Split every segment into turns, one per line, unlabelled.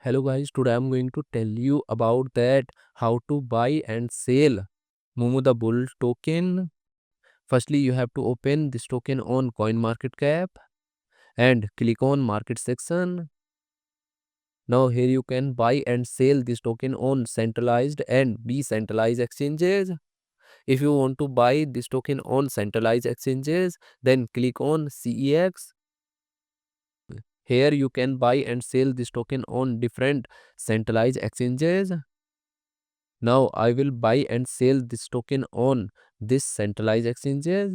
Hello guys, today I'm going to tell you about that how to buy and sell Momo the Bull token. Firstly, you have to open this token on CoinMarketCap and click on market section. Now here you can buy and sell this token on centralized and decentralized exchanges. If you want to buy this token on centralized exchanges, then click on CEX. Here you can buy and sell this token on different centralized exchanges. Now I will buy and sell this token on this centralized exchanges.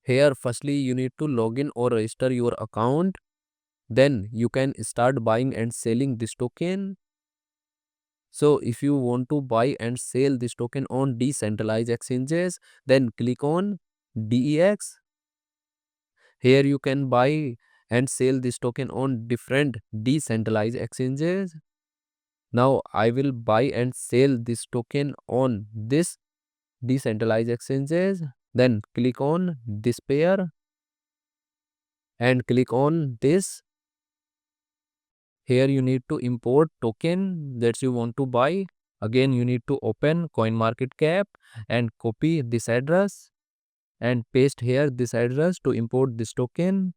Here firstly you need to log in or register your account. Then you can start buying and selling this token. So if you want to buy and sell this token on decentralized exchanges, then click on DEX. Here you can buy and sell this token on different decentralized exchanges. Now I will buy and sell this token on this decentralized exchanges. Then click on this pair and click on this. Here you need to import token that you want to buy. Again you need to open CoinMarketCap and copy this address and paste here this address to import this token.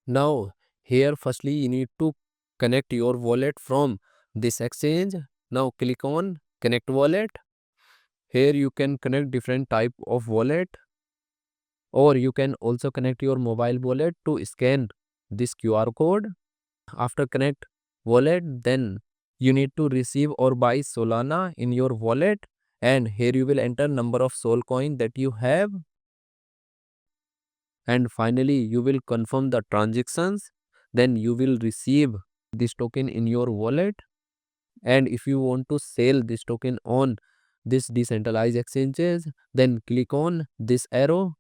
Now here firstly you need to connect your wallet from this exchange. Now click on connect wallet. Here you can connect different type of wallet, or you can also connect your mobile wallet to scan this QR code. After connect wallet, then you need to receive or buy Solana in your wallet, and here you will enter number of Sol coin that you have, and finally you will confirm the transactions. Then you will receive this token in your wallet. And if you want to sell this token on this decentralized exchanges, then click on this arrow,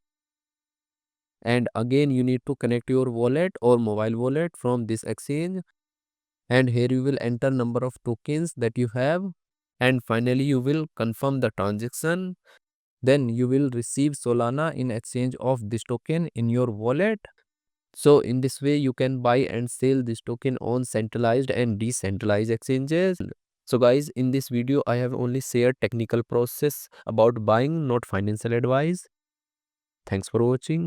and again you need to connect your wallet or mobile wallet from this exchange, and here you will enter number of tokens that you have, and finally you will confirm the transaction. Then you will receive Solana in exchange of this token in your wallet. So in this way you can buy and sell this token on centralized and decentralized exchanges. So guys, in this video I have only shared technical process about buying, not financial advice. Thanks for watching.